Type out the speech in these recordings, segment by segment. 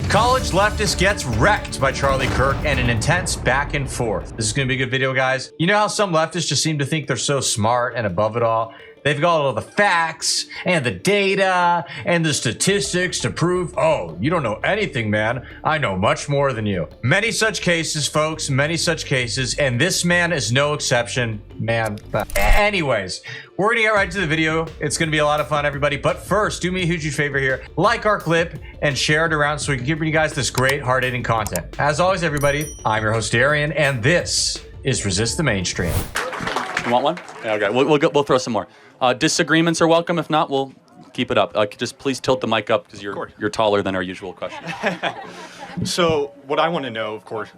College leftist gets wrecked by Charlie Kirk and an intense back and forth. This is going to be a good video, guys. You know how some leftists just seem to think they're so smart and above it all? They've got all the facts and the data and the statistics to prove, oh, you don't know anything, man. I know much more than you. Many such cases, folks, many such cases, and this man is no exception, man. Anyways, we're gonna get right to the video. It's gonna be a lot of fun, everybody. But first, do me a huge favor here. Like our clip and share it around so we can give you guys this great, hard-hitting content. As always, everybody, I'm your host, Darian, and this is Resist the Mainstream. You want one? Yeah, okay, we'll throw some more. Disagreements are welcome. If not, we'll keep it up. Just please tilt the mic up because you're taller than our usual question. So what I want to know, of course,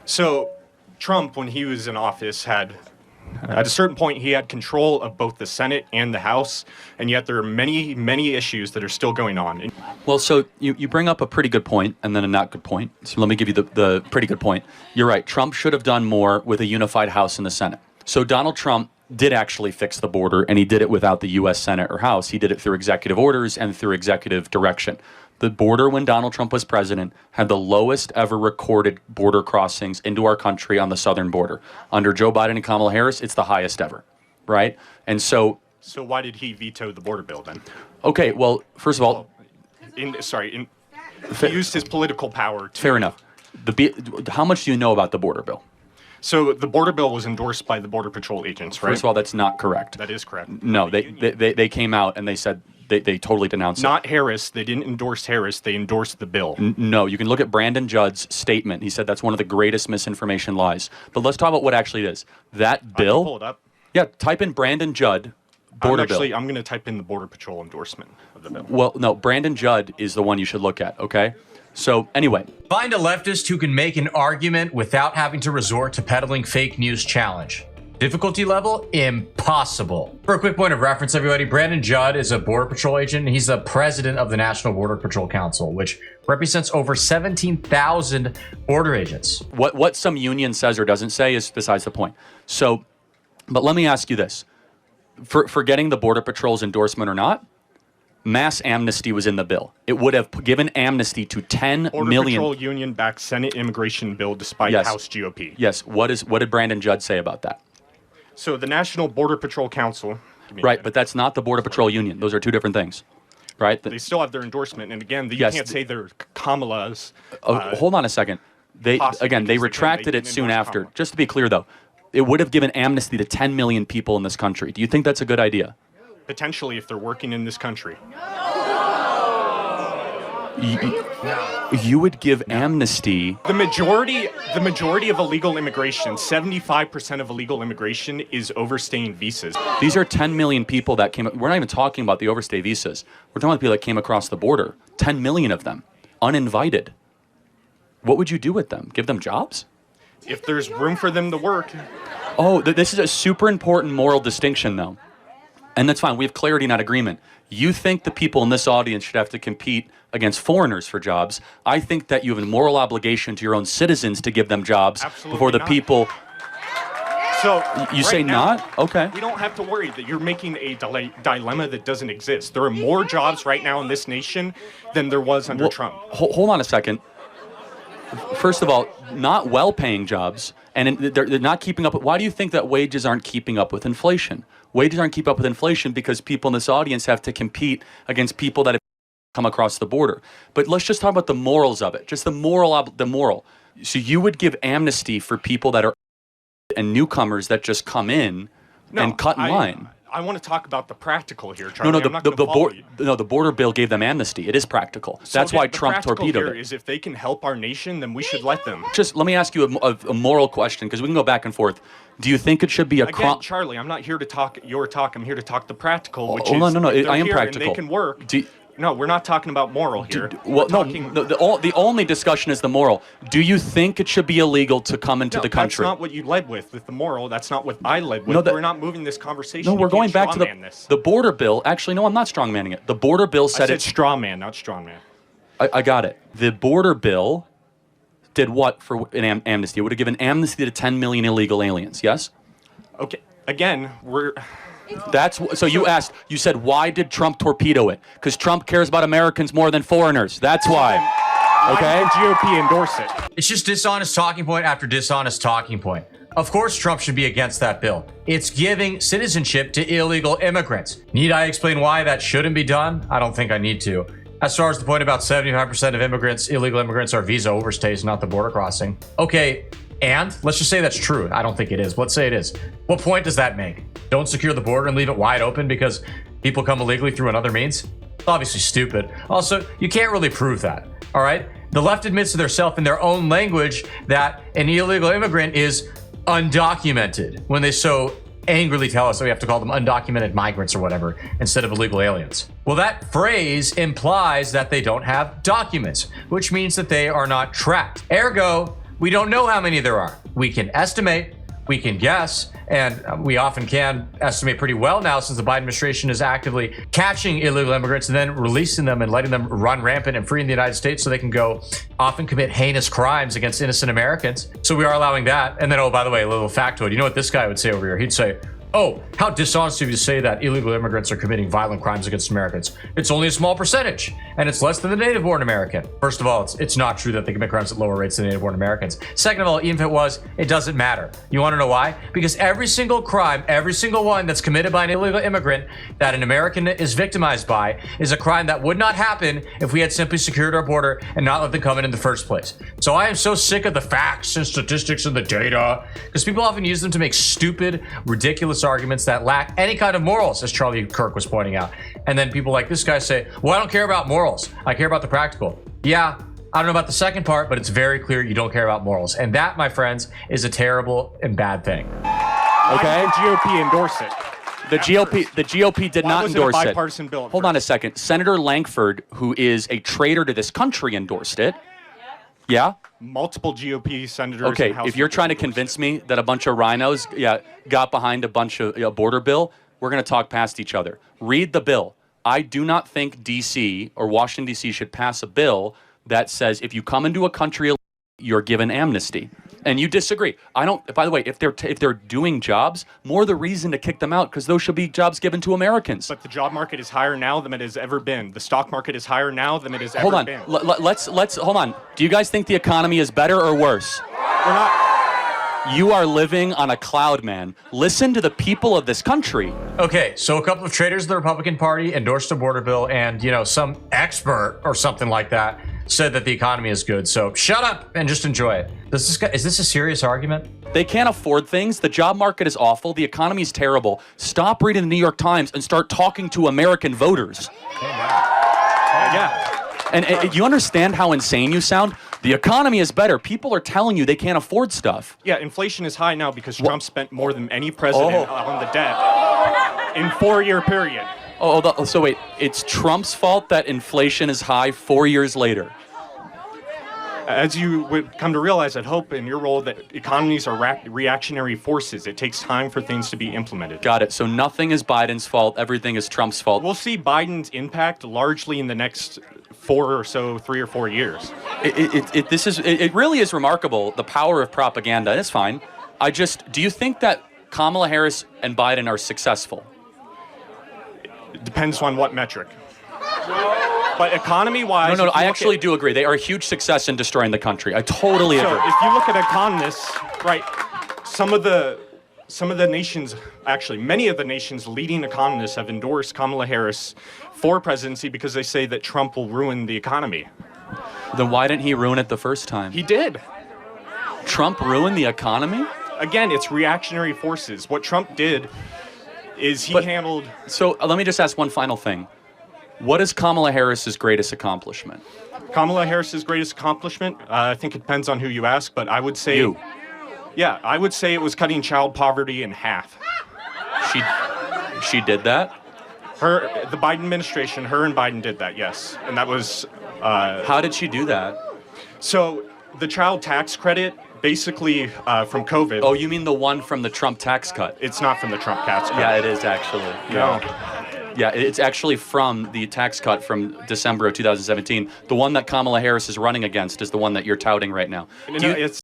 so Trump, when he was in office, had at a certain point he had control of both the Senate and the House, and yet there are many, many issues that are still going on. Well, so you bring up a pretty good point and then a not good point. So let me give you the pretty good point. You're right. Trump should have done more with a unified House and the Senate. So Donald Trump did actually fix the border, and he did it without the U.S. Senate or House. He did it through executive orders and through executive direction. The border, when Donald Trump was president, had the lowest ever recorded border crossings into our country on the southern border. Under Joe Biden and Kamala Harris, it's the highest ever, right? And so... So why did he veto the border bill then? Okay, well, first of all... he used his political power to... Fair enough. How much do you know about the border bill? So the border bill was endorsed by the Border Patrol agents, right? First of all, that's not correct. That is correct. No, they came out and they said they totally denounced it. Not Harris. They didn't endorse Harris. They endorsed the bill. No, you can look at Brandon Judd's statement. He said that's one of the greatest misinformation lies. But let's talk about what actually it is. That bill... I can pull it up. Yeah, type in Brandon Judd, border bill. I'm going to type in the Border Patrol endorsement of the bill. Well, no, Brandon Judd is the one you should look at, okay? So, anyway. Find a leftist who can make an argument without having to resort to peddling fake news challenge. Difficulty level? Impossible. For a quick point of reference, everybody, Brandon Judd is a Border Patrol agent. He's the president of the National Border Patrol Council, which represents over 17,000 border agents. What some union says or doesn't say is besides the point. So, but let me ask you this. For getting the Border Patrol's endorsement or not, mass amnesty was in the bill. It would have given amnesty to 10 Border million... Patrol union-backed Senate immigration bill despite Yes. House GOP. Yes. What did Brandon Judd say about that? So the National Border Patrol Council... Right, but that's not the Border Patrol union. Those are two different things, right? They still have their endorsement, and again, you can't say they're Kamala's... hold on a second. They retracted it soon after. Just to be clear, though, it would have given amnesty to 10 million people in this country. Do you think that's a good idea? Potentially, if they're working in this country. You would give amnesty. The majority of illegal immigration, 75% of illegal immigration is overstaying visas. These are 10 million people that came. We're not even talking about the overstay visas. We're talking about people that came across the border. 10 million of them, uninvited. What would you do with them? Give them jobs? If there's room for them to work. Oh, this is a super important moral distinction, though. And that's fine. We have clarity, not agreement. You think the people in this audience should have to compete against foreigners for jobs. I think that you have a moral obligation to your own citizens to give them jobs before the people... So you say not? Okay. We don't have to worry that you're making a dilemma that doesn't exist. There are more jobs right now in this nation than there was under Trump. Hold on a second. First of all, not well-paying jobs, and they're not keeping up. Why do you think that wages aren't keeping up with inflation? Wages aren't keeping up with inflation because people in this audience have to compete against people that have come across the border. But let's just talk about the morals of it. Just the moral. So you would give amnesty for people that are and newcomers that just come in and cut in line. I want to talk about the practical here, Charlie. The border bill gave them amnesty. It is practical. So that's why Trump torpedoed it. Is if they can help our nation, then we should let them. Just let me ask you a moral question, because we can go back and forth. Do you think it should be a crime? Charlie, I'm not here to talk your talk. I'm here to talk the practical, which is I am practical. And they can work. No, we're not talking about moral here. The only discussion is the moral. Do you think it should be illegal to come into the country? That's not what you led with the moral. That's not what I led with. We're not moving this conversation. No, we're going back to the border bill. Actually, no, I'm not strongmanning it. The border bill said it's straw man, not strongman. I got it. The border bill did what for an amnesty? It would have given amnesty to 10 million illegal aliens, yes? Okay, again, So you said, why did Trump torpedo it? Because Trump cares about Americans more than foreigners. That's why. Okay? Why did the GOP endorse it? It's just dishonest talking point after dishonest talking point. Of course, Trump should be against that bill. It's giving citizenship to illegal immigrants. Need I explain why that shouldn't be done? I don't think I need to. As far as the point about 75% of immigrants, illegal immigrants, are visa overstays, not the border crossing. Okay, and let's just say that's true. I don't think it is, but let's say it is. What point does that make? Don't secure the border and leave it wide open because people come illegally through another means? It's obviously stupid. Also, you can't really prove that, all right? The left admits to themselves in their own language that an illegal immigrant is undocumented when they so angrily tell us that we have to call them undocumented migrants or whatever instead of illegal aliens. Well, that phrase implies that they don't have documents, which means that they are not tracked. Ergo, we don't know how many there are. We can estimate, we can guess, and we often can estimate pretty well now since the Biden administration is actively catching illegal immigrants and then releasing them and letting them run rampant and free in the United States so they can go often commit heinous crimes against innocent Americans. So we are allowing that. And then, oh, by the way, a little factoid. You know what this guy would say over here? He'd say, oh, how dishonest of you to say that illegal immigrants are committing violent crimes against Americans. It's only a small percentage, and it's less than the native-born American. First of all, it's not true that they commit crimes at lower rates than native-born Americans. Second of all, even if it was, it doesn't matter. You want to know why? Because every single crime, every single one that's committed by an illegal immigrant that an American is victimized by is a crime that would not happen if we had simply secured our border and not let them come in the first place. So I am so sick of the facts and statistics and the data, because people often use them to make stupid, ridiculous arguments that lack any kind of morals, as Charlie Kirk was pointing out. And then people like this guy say, well, I don't care about morals. I care about the practical. Yeah, I don't know about the second part, but it's very clear you don't care about morals. And that, my friends, is a terrible and bad thing. Okay? Why did the GOP endorse it? The GOP did not endorse it. Bipartisan bill Hold on a second. Senator Langford, who is a traitor to this country, endorsed it. Yeah? Multiple GOP senators. Okay, if you're trying to convince me that a bunch of rhinos got behind a bunch of border bill, we're going to talk past each other. Read the bill. I do not think D.C. or Washington, D.C. should pass a bill that says if you come into a country, you're given amnesty. And you disagree. I don't. By the way, if they're doing jobs, more the reason to kick them out, because those should be jobs given to Americans. But the job market is higher now than it has ever been. The stock market is higher now than it has ever been. Hold on. Let's hold on. Do you guys think the economy is better or worse? We're not. You are living on a cloud, man. Listen to the people of this country. Okay, so a couple of traitors of the Republican Party endorsed a border bill, and some expert or something like that said that the economy is good. So shut up and just enjoy it. Is this a serious argument? They can't afford things. The job market is awful. The economy is terrible. Stop reading the New York Times and start talking to American voters. Yeah. And you understand how insane you sound? The economy is better. People are telling you they can't afford stuff. Yeah, inflation is high now because Trump spent more than any president on the debt in 4-year period. So wait, it's Trump's fault that inflation is high 4 years later? As you would come to realize, I'd hope in your role that economies are reactionary forces. It takes time for things to be implemented. Got it. So nothing is Biden's fault. Everything is Trump's fault. We'll see Biden's impact largely in the next 3 or 4 years. It really is remarkable, the power of propaganda. It's fine. Do you think that Kamala Harris and Biden are successful? It depends on what metric. But economy-wise... No, I actually do agree. They are a huge success in destroying the country. I totally agree. So if you look at economists, right, some of the nations, actually many of the nation's leading economists have endorsed Kamala Harris for presidency because they say that Trump will ruin the economy. Then why didn't he ruin it the first time? He did. Trump ruined the economy? Again, it's reactionary forces. What Trump did is handled... So let me just ask one final thing. What is Kamala Harris's greatest accomplishment? Kamala Harris's greatest accomplishment? I think it depends on who you ask, but I would say... You. Yeah, I would say it was cutting child poverty in half. She did that? The Biden administration, her and Biden did that, yes. And that was... How did she do that? So the child tax credit, basically from COVID... Oh, you mean the one from the Trump tax cut? It's not from the Trump tax cut. Yeah, it is actually. No. Yeah, it's actually from the tax cut from December of 2017. The one that Kamala Harris is running against is the one that you're touting right now. No, it's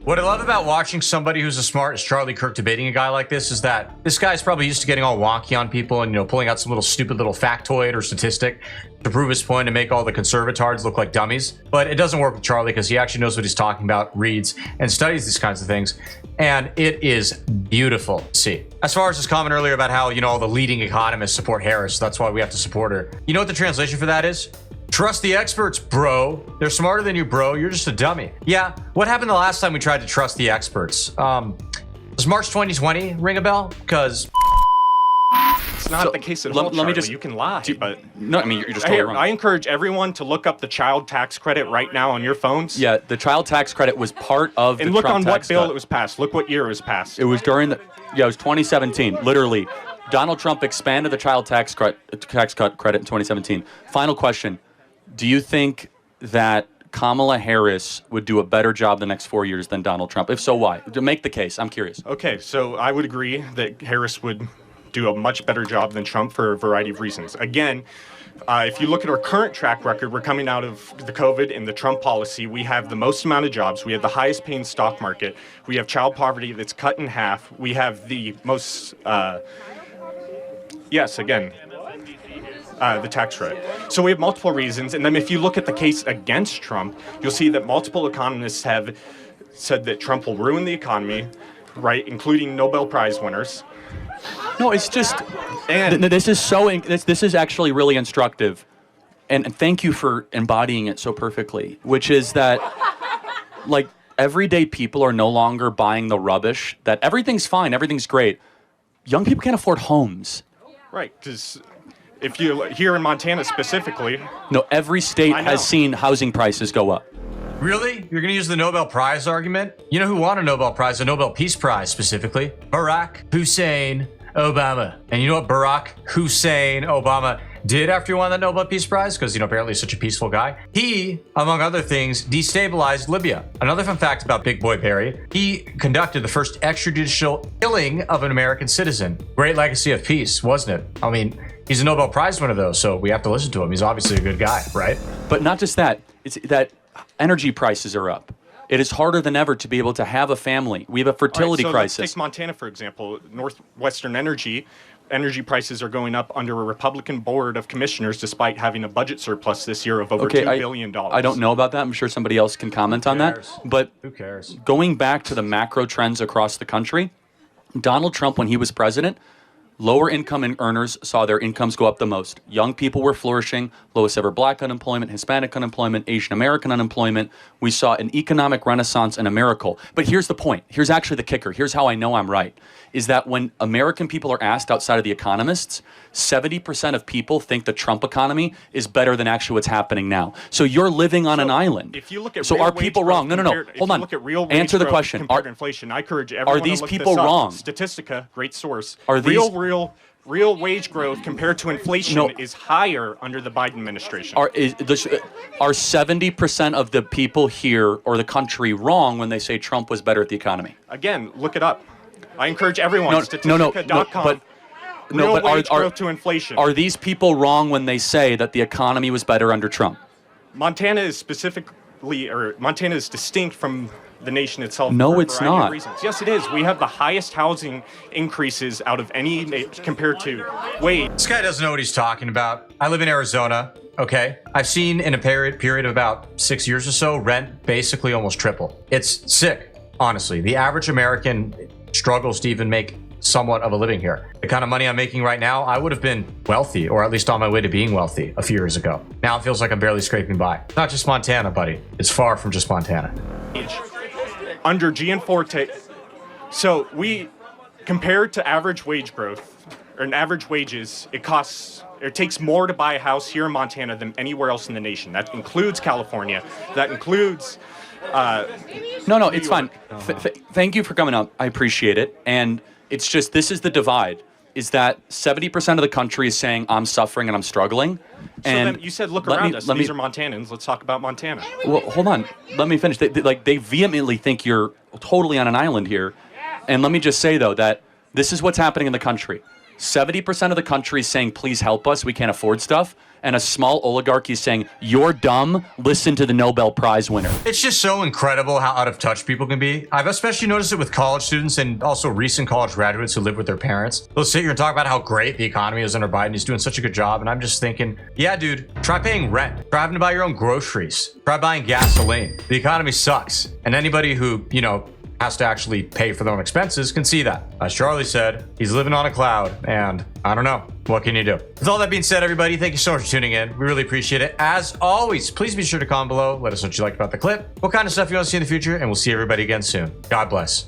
What I love about watching somebody who's as smart as Charlie Kirk debating a guy like this is that this guy's probably used to getting all wonky on people and, pulling out some little stupid little factoid or statistic to prove his point and make all the conservatards look like dummies. But it doesn't work with Charlie because he actually knows what he's talking about, reads, and studies these kinds of things. And it is beautiful to see. As far as his comment earlier about how, all the leading economists support Harris, that's why we have to support her. You know what the translation for that is? Trust the experts, bro. They're smarter than you, bro. You're just a dummy. Yeah, what happened the last time we tried to trust the experts? Does March 2020 ring a bell? Because it's not the case at all, let me Charlie. You can lie, but... No, I mean, you're just totally wrong. I encourage everyone to look up the child tax credit right now on your phones. Yeah, the child tax credit was part of the And look Trump on what tax bill cut. it was passed. Look what year it was passed. It was during it was 2017, literally. Donald Trump expanded the child tax cut credit in 2017. Final question. Do you think that Kamala Harris would do a better job the next 4 years than Donald Trump? If so, why? To make the case. I'm curious. Okay, so I would agree that Harris would do a much better job than Trump for a variety of reasons. Again, if you look at our current track record, we're coming out of the COVID and the Trump policy. We have the most amount of jobs. We have the highest paying stock market. We have child poverty that's cut in half. We have the most, the tax credit. So we have multiple reasons. And then if you look at the case against Trump, you'll see that multiple economists have said that Trump will ruin the economy, right, including Nobel Prize winners. No, it's just, And this is actually really instructive, and thank you for embodying it so perfectly. Which is that, like, everyday people are no longer buying the rubbish that everything's fine, everything's great. Young people can't afford homes. right, because if you here in Montana specifically, No, every state I know. has seen housing prices go up. really? You're gonna use the Nobel Prize argument? You know who won a Nobel Prize, a Nobel Peace Prize specifically? Barack Hussein Obama. And you know what Barack Hussein Obama did after he won that Nobel Peace Prize? Because, apparently he's such a peaceful guy. He, among other things, destabilized Libya. Another fun fact about Big Boy Barry, he conducted the first extrajudicial killing of an American citizen. Great legacy of peace, wasn't it? I mean, he's a Nobel Prize winner though, so we have to listen to him. He's obviously a good guy, right? But not just that, it's that energy prices are up. It is harder than ever to be able to have a family. We have a fertility Let's crisis. take Montana, for example. Northwestern Energy prices are going up under a Republican board of commissioners despite having a budget surplus this year of over $2 billion. I don't know about that. I'm sure somebody else can comment on that. cares? But Who cares? going back to the macro trends across the country, Donald Trump, when he was president, lower income earners saw their incomes go up the most. Young people were flourishing, lowest ever black unemployment, Hispanic unemployment, Asian American unemployment. We saw an economic renaissance and a miracle. But here's the point. Here's actually the kicker. Here's how I know I'm right. Is that when American people are asked outside of the economists, 70% of people think the Trump economy is better than actually what's happening now. So you're living on an island. If you look at so real are wage people growth wrong? No. compared- if Hold you on. look at real wage Answer the growth question. compared to inflation. I encourage everyone these to look people this up. wrong? Statistica, great source. Are these- real wage growth compared to inflation No. is higher under the Biden administration. Are 70% of the people here or the country wrong when they say Trump was better at the economy? Again, look it up. I encourage everyone. No, Statistica.com. but real wage are growth to inflation. Are these people wrong when they say that the economy was better under Trump? Montana is distinct from the nation itself. No, for a it's variety of not. reasons. Yes, it is. We have the highest housing increases out of any compared to wage. This guy doesn't know what he's talking about. I live in Arizona, okay? I've seen in a period of about 6 years or so, rent basically almost triple. It's sick, honestly. The average American struggles to even make somewhat of a living here. The kind of money I'm making right now, I would have been wealthy, or at least on my way to being wealthy a few years ago. Now it feels like I'm barely scraping by. Not just Montana, buddy. It's far from just Montana. Under Gianforte. So compared to average wage growth, or average wages, it takes more to buy a house here in Montana than anywhere else in the nation. That includes California. That includes No, it's fine. Thank you for coming up. I appreciate it. And it's just, this is the divide, is that 70% of the country is saying I'm suffering and I'm struggling. So And then you said look around us. These are Montanans. Let's talk about Montana. Well, hold on. Let me finish. They vehemently think you're totally on an island here. And let me just say, though, that this is what's happening in the country. 70% of the country is saying, please help us, we can't afford stuff. And a small oligarchy saying, you're dumb, listen to the Nobel Prize winner. It's just so incredible how out of touch people can be. I've especially noticed it with college students and also recent college graduates who live with their parents. They'll sit here and talk about how great the economy is under Biden. He's doing such a good job. And I'm just thinking, yeah, dude, try paying rent. Try having to buy your own groceries. Try buying gasoline. The economy sucks. And anybody who, has to actually pay for their own expenses can see that. As Charlie said, he's living on a cloud, and I don't know. What can you do? With all that being said, everybody, thank you so much for tuning in. We really appreciate it. As always, please be sure to comment below. Let us know what you liked about the clip, what kind of stuff you want to see in the future, and we'll see everybody again soon. God bless.